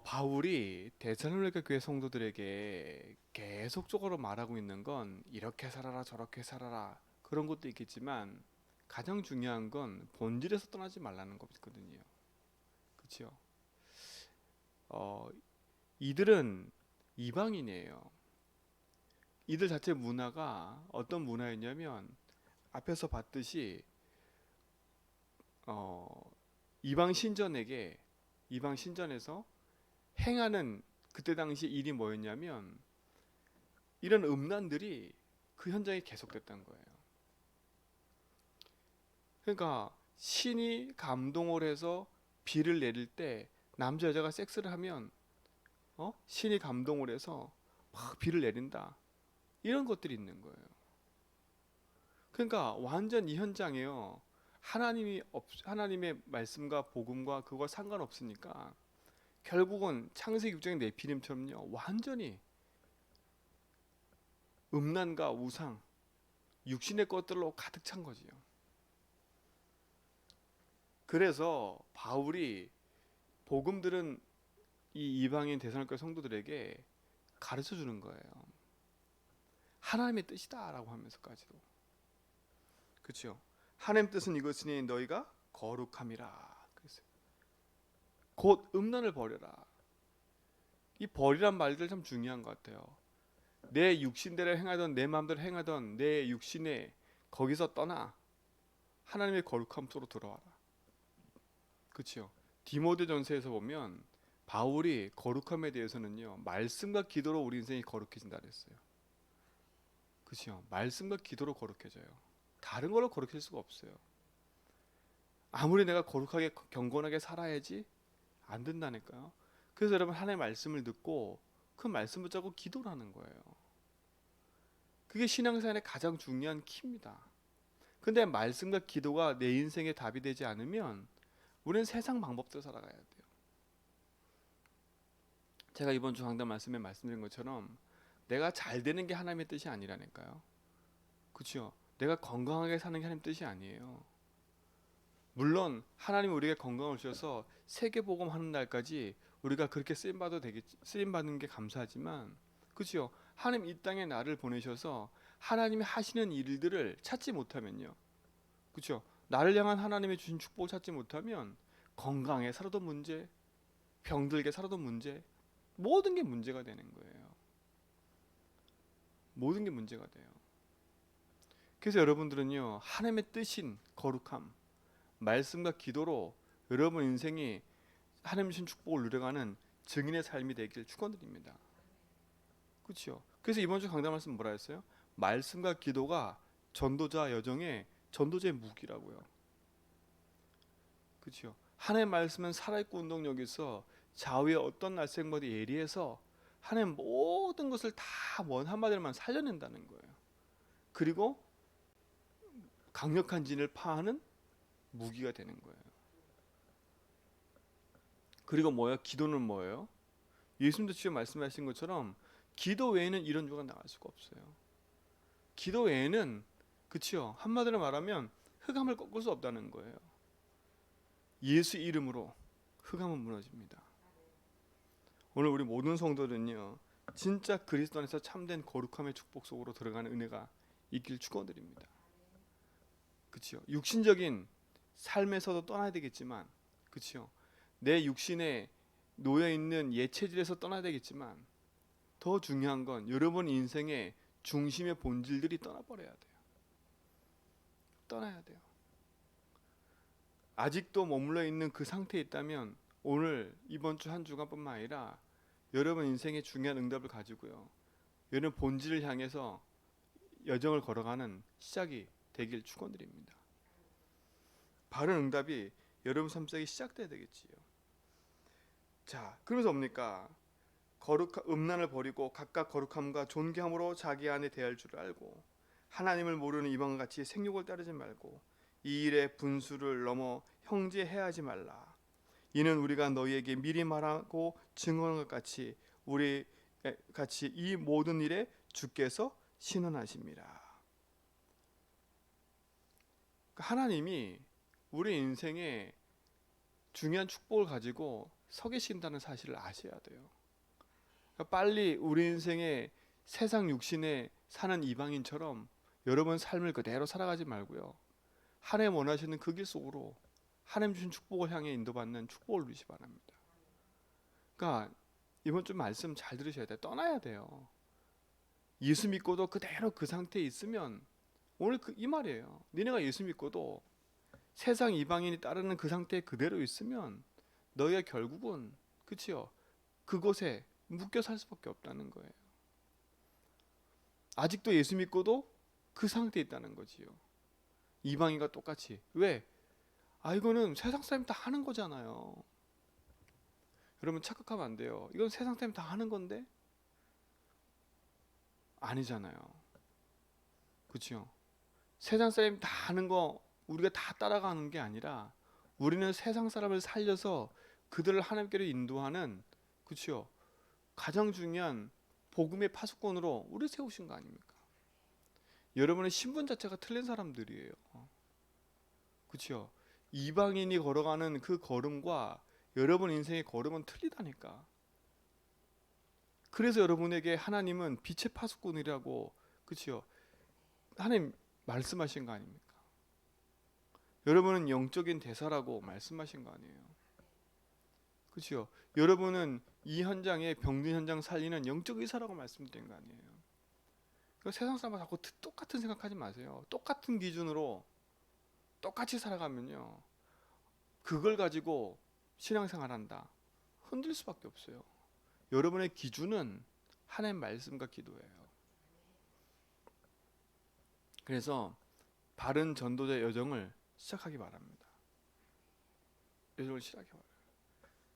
바울이 데살로니가 교회 성도들에게 계속적으로 말하고 있는 건 이렇게 살아라 저렇게 살아라 그런 것도 있겠지만 가장 중요한 건 본질에서 떠나지 말라는 거거든요. 그렇죠? 어, 이들은 이방인이에요. 이들 자체 문화가 어떤 문화였냐면 앞에서 봤듯이 어, 이방 신전에게 이방 신전에서 행하는 그때 당시 일이 뭐였냐면 이런 음란들이 그 현장에 계속됐던 거예요. 그러니까 신이 감동을 해서 비를 내릴 때 남자 여자가 섹스를 하면 신이 감동을 해서 막 비를 내린다. 이런 것들이 있는 거예요. 그러니까 완전 이 현장에요. 하나님의 말씀과 복음과 그거 상관없으니까 결국은 창세기 6장의 네피림처럼요. 완전히 음란과 우상, 육신의 것들로 가득 찬 거지요. 그래서 바울이 복음 들은 이 이방인 데살로니가 성도들에게 가르쳐 주는 거예요. 하나님의 뜻이다라고 하면서까지도. 그렇죠? 하나님 뜻은 이것이니 너희가 거룩함이라. 그랬어요. 곧 음란을 버려라. 이 버리란 말들 참 중요한 것 같아요. 내 육신대로 행하던 내 마음대로 행하던 내 육신에 거기서 떠나 하나님의 거룩함으로 들어와라. 그렇죠? 디모데전서에서 보면 바울이 거룩함에 대해서는요 말씀과 기도로 우리 인생이 거룩해진다 그랬어요. 그렇죠? 말씀과 기도로 거룩해져요. 다른 걸로 거룩해질 수가 없어요. 아무리 내가 거룩하게 경건하게 살아야지 안 된다니까요. 그래서 여러분 하나님의 말씀을 듣고 그 말씀 붙잡고 기도를 하는 거예요. 그게 신앙생활의 가장 중요한 키입니다. 근데 말씀과 기도가 내 인생의 답이 되지 않으면 우리는 세상 방법대로 살아가야 돼요. 제가 이번 주 강단 말씀에 말씀드린 것처럼 내가 잘 되는 게 하나님의 뜻이 아니라니까요. 그렇죠? 내가 건강하게 사는 게 하나님 뜻이 아니에요. 물론 하나님이 우리에게 건강을 주셔서 세계복음 하는 날까지 우리가 그렇게 쓰임 받는 게 감사하지만, 그렇죠? 하나님 이 땅에 나를 보내셔서 하나님이 하시는 일들을 찾지 못하면요, 그렇죠? 나를 향한 하나님의 주신 축복을 찾지 못하면 건강에 살아도 문제, 병들게 살아도 문제, 모든 게 문제가 되는 거예요. 모든 게 문제가 돼요. 그래서 여러분들은요 하나님의 뜻인 거룩함, 말씀과 기도로 여러분 인생이 하나님 주신 축복을 누려가는 증인의 삶이 되길 축원드립니다. 그렇죠? 그래서 이번 주 강단 말씀 뭐라 했어요? 말씀과 기도가 전도자 여정의 전도자의 무기라고요. 그렇죠? 하나님의 말씀은 살아있고 운동력이 있어 좌우의 어떤 날쌘보다 예리해서 하나님 모든 것을 다 원 한마디로만 살려낸다는 거예요. 그리고 강력한 진을 파하는 무기가 되는 거예요. 그리고 뭐예요? 기도는 뭐예요? 예수님도 지금 말씀하신 것처럼 기도 외에는 이런 주가 나갈 수가 없어요. 기도 외에는, 그치요? 한마디로 말하면 흑암을 꺾을 수 없다는 거예요. 예수 이름으로 흑암은 무너집니다. 오늘 우리 모든 성도들은요 진짜 그리스도 안에서 참된 거룩함의 축복 속으로 들어가는 은혜가 있길 축원드립니다. 그치요? 육신적인 삶에서도 떠나야 되겠지만, 그치요? 내 육신에 놓여 있는 옛 체질에서 떠나야 되겠지만, 더 중요한 건 여러분 인생의 중심의 본질들이 떠나버려야 돼요. 떠나야 돼요. 아직도 머물러 있는 그 상태에 있다면 오늘 이번 주 한 주간뿐만 아니라 여러분 인생의 중요한 응답을 가지고요, 여러분 본질을 향해서 여정을 걸어가는 시작이 되길 축원드립니다. 바른 응답이 여러분 삶 속에 시작돼야 되겠지요. 자, 그러면서 뭡니까? 음란을 버리고 각각 거룩함과 존귀함으로 자기 안에 대할 줄 알고 하나님을 모르는 이방과 같이 생육을 따르지 말고 이 일의 분수를 넘어 형제해하지 말라. 이는 우리가 너희에게 미리 말하고 증언한 것 같이 우리 같이 이 모든 일에 주께서 신원하십니다. 하나님이 우리 인생에 중요한 축복을 가지고 서 계신다는 사실을 아셔야 돼요. 그러니까 빨리 우리 인생에 세상 육신에 사는 이방인처럼 여러분 삶을 그대로 살아가지 말고요. 하나님 원하시는 그 길 속으로 하나님 주신 축복을 향해 인도받는 축복을 누리시 바랍니다. 그러니까 이번 주 말씀 잘 들으셔야 돼요. 떠나야 돼요. 예수 믿고도 그대로 그 상태에 있으면 오늘 이 말이에요. 니네가 예수 믿고도 세상 이방인이 따르는 그 상태에 그대로 있으면 너희가 결국은 그치요? 그곳에 묶여 살 수밖에 없다는 거예요. 아직도 예수 믿고도 그 상태에 있다는 거지요. 이방인과 똑같이. 왜? 이거는 세상 사람이 다 하는 거잖아요. 여러분 착각하면 안 돼요. 이건 세상 사람이 다 하는 건데 아니잖아요. 그렇죠? 세상 사람이 다 하는 거 우리가 다 따라가는 게 아니라 우리는 세상 사람을 살려서 그들을 하나님께로 인도하는 그렇죠? 가장 중요한 복음의 파수꾼으로 우리 세우신 거 아닙니까? 여러분의 신분 자체가 틀린 사람들이에요. 그렇죠? 이방인이 걸어가는 그 걸음과 여러분 인생의 걸음은 틀리다니까. 그래서 여러분에게 하나님은 빛의 파수꾼이라고 그렇죠? 하나님 말씀하신 거 아닙니까? 여러분은 영적인 대사라고 말씀하신 거 아니에요? 그렇죠? 여러분은 이 현장에 병든 현장 살리는 영적 의사라고 말씀드린 거 아니에요? 그러니까 세상 사람과 자꾸 똑같은 생각하지 마세요. 똑같은 기준으로 똑같이 살아가면요, 그걸 가지고 신앙생활한다 흔들 수밖에 없어요. 여러분의 기준은 하나님 말씀과 기도예요. 그래서 바른 전도자 여정을 시작하기 바랍니다. 여정을 시작하기 바랍니다.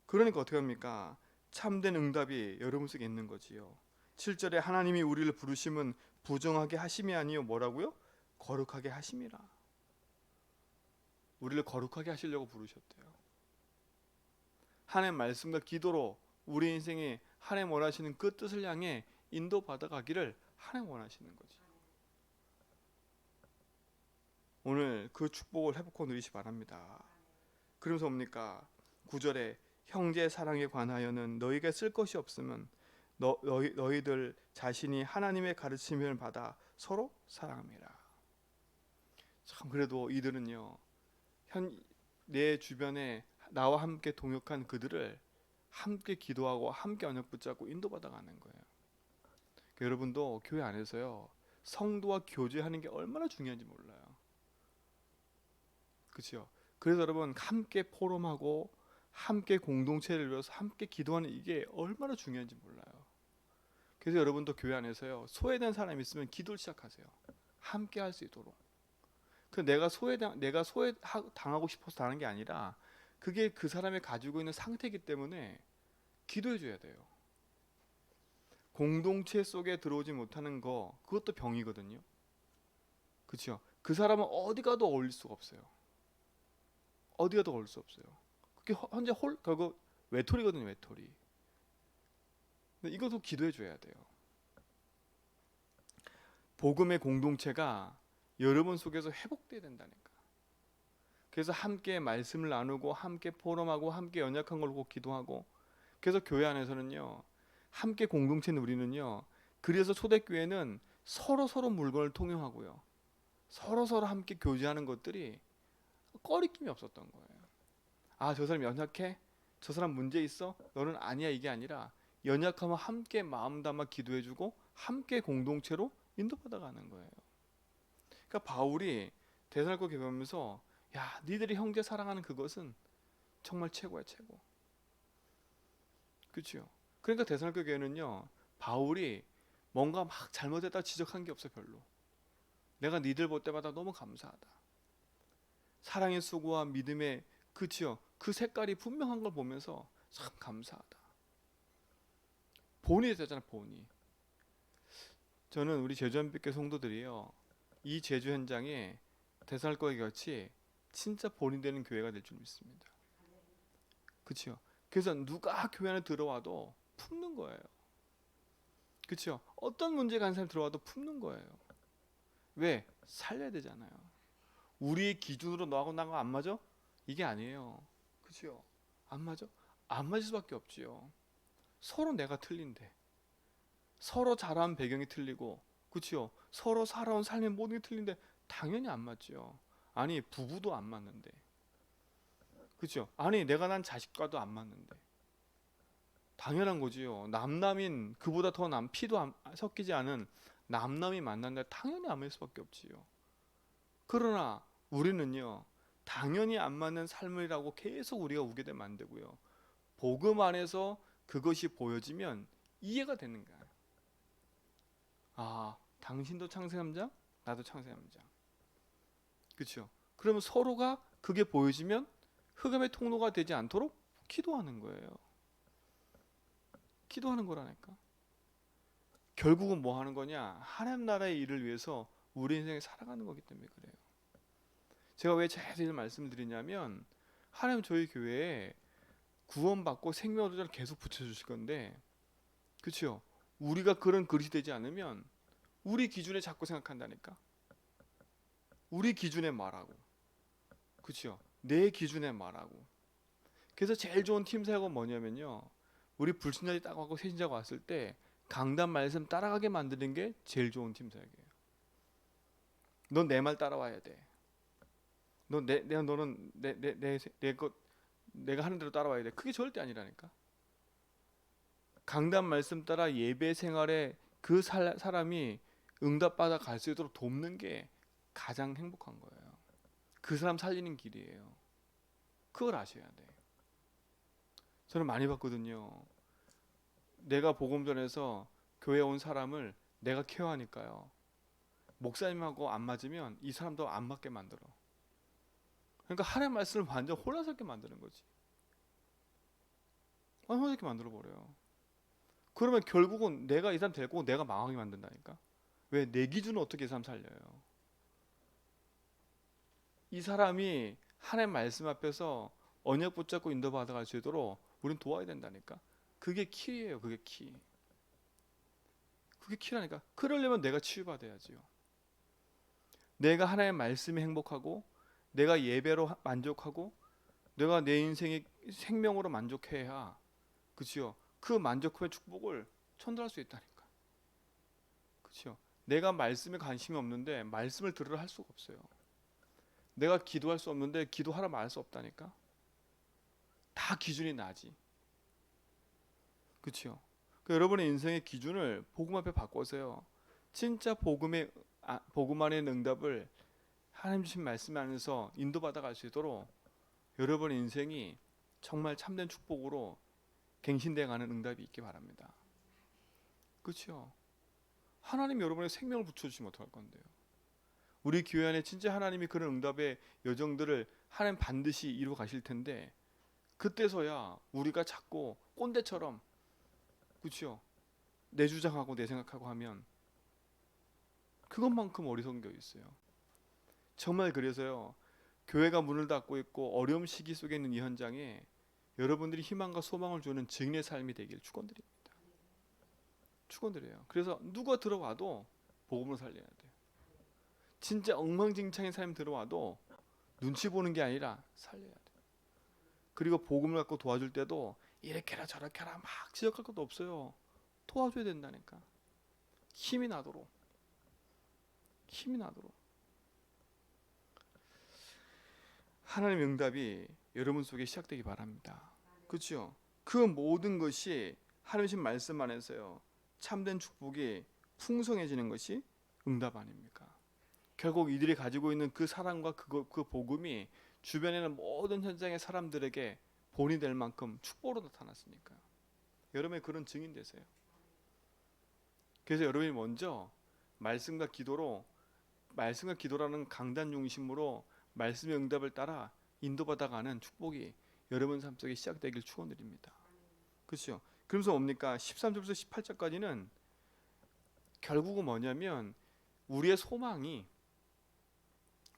그러니까 어떻게 합니까? 참된 응답이 여러분 속에 있는 거지요. 7절에 하나님이 우리를 부르심은 부정하게 하심이 아니요 뭐라고요? 거룩하게 하심이라. 우리를 거룩하게 하시려고 부르셨대요. 하나님 말씀과 기도로 우리 인생에 하나님 원하시는 그 뜻을 향해 인도받아 가기를 하나님 원하시는 거지. 오늘 그 축복을 회복하고 누리시 바랍니다. 그러면서 뭡니까? 9절에 형제 사랑에 관하여는 너희가 쓸 것이 없으면 너희들 자신이 하나님의 가르침을 받아 서로 사랑함이라. 참 그래도 이들은요, 내 주변에 나와 함께 동역한 그들을 함께 기도하고 함께 언약 붙잡고 인도받아 가는 거예요. 그러니까 여러분도 교회 안에서요, 성도와 교제하는 게 얼마나 중요한지 몰라요. 그렇죠? 그래서 여러분 함께 포럼하고 함께 공동체를 위해서 함께 기도하는 이게 얼마나 중요한지 몰라요. 그래서 여러분도 교회 안에서요, 소외된 사람이 있으면 기도를 시작하세요. 함께 할 수 있도록. 내가 소외 당하고 싶어서 당하는 게 아니라 그게 그 사람이 가지고 있는 상태이기 때문에 기도해 줘야 돼요. 공동체 속에 들어오지 못하는 거 그것도 병이거든요. 그렇죠? 그 사람은 어디 가도 어울릴 수가 없어요. 어디 가도 어울릴 수 없어요. 그게 현재 결국 외톨이거든요. 외톨이. 근데 이것도 기도해 줘야 돼요. 복음의 공동체가 여러분 속에서 회복돼야 된다니까. 그래서 함께 말씀을 나누고 함께 포럼하고 함께 연약한 걸 보고 기도하고. 그래서 교회 안에서는요, 함께 공동체 누리는요, 그래서 초대교회는 서로 물건을 통용하고요, 서로 함께 교제하는 것들이 꺼리낌이 없었던 거예요. 저 사람 연약해? 저 사람 문제 있어? 너는 아니야. 이게 아니라 연약하면 함께 마음 담아 기도해주고 함께 공동체로 인도받아가는 거예요. 그러니까 바울이 데살로니가 교회 오면서 야, 니들이 형제 사랑하는 그것은 정말 최고야, 최고. 그렇죠? 그러니까 데살로니가 교회는요, 바울이 뭔가 막 잘못했다 지적한 게 없어. 별로. 내가 니들 볼 때마다 너무 감사하다. 사랑의 수고와 믿음의 그치요, 그 색깔이 분명한 걸 보면서 참 감사하다. 본이 되잖아, 본이. 저는 우리 제주한빛교 성도들이요, 이 제주 현장에 데살로니가 같이 진짜 본이 되는 교회가 될 줄 믿습니다. 그치요? 그래서 누가 교회 안에 들어와도 품는 거예요. 그치요? 어떤 문제가 한 사람이 들어와도 품는 거예요. 왜? 살려야 되잖아요. 우리의 기준으로 너하고 나하고 안 맞아? 이게 아니에요. 그치요? 안 맞아? 안 맞을 수밖에 없지요. 서로 내가 틀린데, 서로 자란 배경이 틀리고, 그치요? 서로 살아온 삶의 모든 게 틀린데 당연히 안 맞지요. 아니 부부도 안 맞는데, 그치요? 아니 내가 난 자식과도 안 맞는데 당연한 거지요. 남남인 그보다 더 피도 섞이지 않은 남남이 만난다 당연히 안 맞을 수밖에 없지요. 그러나 우리는요, 당연히 안 맞는 삶이라고 계속 우리가 우게 되면 안 되고요. 복음 안에서 그것이 보여지면 이해가 되는 거야. 아, 당신도 창세함장, 나도 창세함장. 그렇죠? 그러면 서로가 그게 보여지면 흑암의 통로가 되지 않도록 기도하는 거예요. 기도하는 거라니까. 결국은 뭐 하는 거냐? 하나님 나라의 일을 위해서 우리 인생에 살아가는 거기 때문에 그래요. 제가 왜 자주 이런 말씀을 드리냐면, 하나님 저희 교회에 구원받고 생명을 계속 붙여주실 건데, 그렇죠? 우리가 그런 그릇이 되지 않으면 우리 기준에 자꾸 생각한다니까. 우리 기준에 말하고, 그렇죠? 내 기준에 말하고. 그래서 제일 좋은 팀 사역은 뭐냐면요, 우리 불신자들이 딱 와고 새신자가 왔을 때 강단 말씀 따라가게 만드는 게 제일 좋은 팀 사역이에요. 넌 내 말 따라와야 돼. 너는 내것 내가 하는 대로 따라와야 돼. 그게 절대 아니라니까. 강단 말씀 따라 예배 생활에 그 사람이 응답받아 갈 수 있도록 돕는 게 가장 행복한 거예요. 그 사람 살리는 길이에요. 그걸 아셔야 돼. 저는 많이 봤거든요. 내가 복음 전해서 교회 온 사람을 내가 케어하니까요, 목사님하고 안 맞으면 이 사람도 안 맞게 만들어. 그러니까 하나님의 말씀을 완전 혼란스럽게 만드는 거지. 혼란스럽게 만들어 버려요. 그러면 결국은 내가 이 사람 데리고 내가 망하게 만든다니까. 왜? 내 기준은 어떻게 이 사람 살려요? 이 사람이 하나님 말씀 앞에서 언약 붙잡고 인도받아 갈 수 있도록 우리는 도와야 된다니까. 그게 키예요. 그게 키. 그게 키라니까. 그러려면 내가 치유받아야지요. 내가 하나님의 말씀에 행복하고, 내가 예배로 만족하고, 내가 내 인생의 생명으로 만족해야, 그치요? 그 만족함의 축복을 전달할 수 있다니까. 그치요? 내가 말씀에 관심이 없는데 말씀을 들으러 할 수가 없어요. 내가 기도할 수 없는데 기도하라 말할 수 없다니까. 다 기준이 나지. 그치요? 그러니까 여러분의 인생의 기준을 복음 앞에 바꿔서요, 진짜 복음 안의 응답을 하나님 주신 말씀 안에서 인도받아 갈 수 있도록 여러분의 인생이 정말 참된 축복으로 갱신되어 가는 응답이 있기 바랍니다. 그렇죠? 하나님이 여러분의 생명을 붙여주시면 어떡할 건데요? 우리 교회 안에 진짜 하나님이 그런 응답의 여정들을 하나님 반드시 이루어 가실 텐데, 그때서야 우리가 자꾸 꼰대처럼, 그렇죠? 내 주장하고 내 생각하고 하면 그것만큼 어리석은 게 있어요. 정말 그래서요, 교회가 문을 닫고 있고 어려움 시기 속에 있는 이 현장에 여러분들이 희망과 소망을 주는 증인의 삶이 되길 축원드립니다. 축원드려요. 그래서 누가 들어와도 복음을 살려야 돼요. 진짜 엉망진창의 삶이 들어와도 눈치 보는 게 아니라 살려야 돼요. 그리고 복음을 갖고 도와줄 때도 이렇게 해라 저렇게 해라 막 지적할 것도 없어요. 도와줘야 된다니까. 힘이 나도록. 힘이 나도록. 하나님의 응답이 여러분 속에 시작되기 바랍니다. 그렇죠? 그 모든 것이 하나님 말씀 안에서요, 참된 축복이 풍성해지는 것이 응답 아닙니까? 결국 이들이 가지고 있는 그 사랑과 그 복음이 주변에는 모든 현장의 사람들에게 본이 될 만큼 축복으로 나타났으니까요. 여러분의 그런 증인 되세요. 그래서 여러분이 먼저 말씀과 기도라는 강단 중심으로 말씀의 응답을 따라 인도받아가는 축복이 여러분 삶 속에 시작되길 축원드립니다. 그렇죠? 그러면서 뭡니까? 13절부터 18절까지는 결국은 뭐냐면 우리의 소망이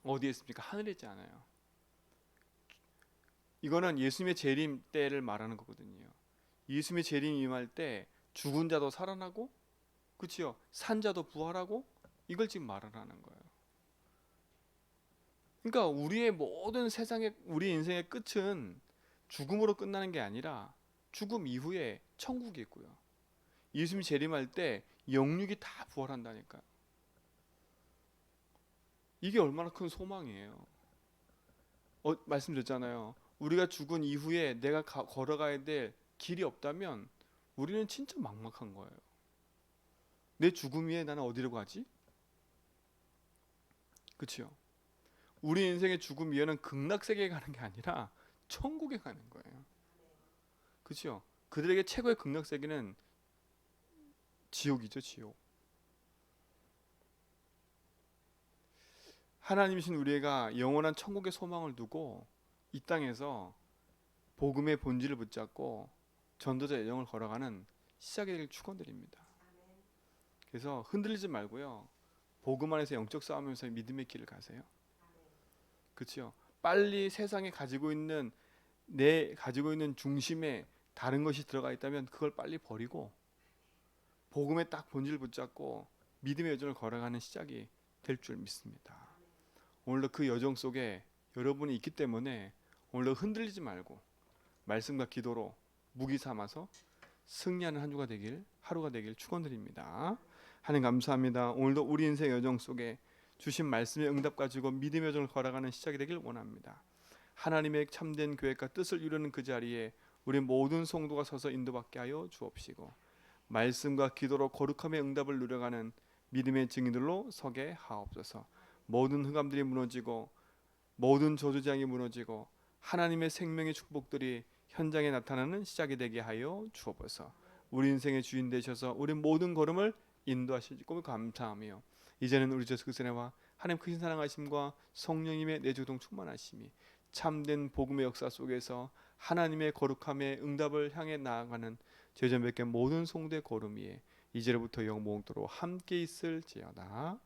어디에 있습니까? 하늘에 있지 않아요. 이거는 예수님의 재림 때를 말하는 거거든요. 예수님의 재림 임할 때 죽은 자도 살아나고, 그렇죠? 산 자도 부활하고, 이걸 지금 말하는 거예요. 그러니까 우리의 모든 세상의 우리 인생의 끝은 죽음으로 끝나는 게 아니라 죽음 이후에 천국이 있고요. 예수님이 재림할 때 영육이 다 부활한다니까요. 이게 얼마나 큰 소망이에요. 말씀드렸잖아요. 우리가 죽은 이후에 내가 걸어가야 될 길이 없다면 우리는 진짜 막막한 거예요. 내 죽음 위에 나는 어디로 가지? 그렇죠? 우리 인생의 죽음 위에는 극락세계에 가는 게 아니라 천국에 가는 거예요. 그렇죠? 그들에게 최고의 극락세계는 지옥이죠, 지옥. 하나님이신 우리가 영원한 천국의 소망을 두고 이 땅에서 복음의 본질을 붙잡고 전도자 여정을 걸어가는 시작이 되길 축원드립니다. 그래서 흔들리지 말고요. 복음 안에서 영적 싸움에서 믿음의 길을 가세요. 그렇죠? 빨리 세상에 가지고 있는 중심에 다른 것이 들어가 있다면 그걸 빨리 버리고 복음의 딱 본질을 붙잡고 믿음의 여정을 걸어가는 시작이 될 줄 믿습니다. 오늘도 그 여정 속에 여러분이 있기 때문에 오늘도 흔들리지 말고 말씀과 기도로 무기 삼아서 승리하는 하루가 되길 축원드립니다. 하나님 감사합니다. 오늘도 우리 인생 여정 속에 주신 말씀의 응답 가지고 믿음의 여정을 걸어가는 시작이 되길 원합니다. 하나님의 참된 계획과 뜻을 이루는 그 자리에 우리 모든 성도가 서서 인도받게 하여 주옵시고 말씀과 기도로 거룩함의 응답을 누려가는 믿음의 증인들로 서게 하옵소서. 모든 흑암들이 무너지고 모든 저주장이 무너지고 하나님의 생명의 축복들이 현장에 나타나는 시작이 되게 하여 주옵소서. 우리 인생의 주인 되셔서 우리 모든 걸음을 인도하실 꿈을 감사하며 이제는 우리 예수 그리스도의 은혜와 하나님 크신 사랑하심과 성령님의 내주동 충만하심이 참된 복음의 역사 속에서 하나님의 거룩함의 응답을 향해 나아가는 제자몇개 모든 성도의 걸음 위에 이제로부터 영원토록 함께 있을지어다.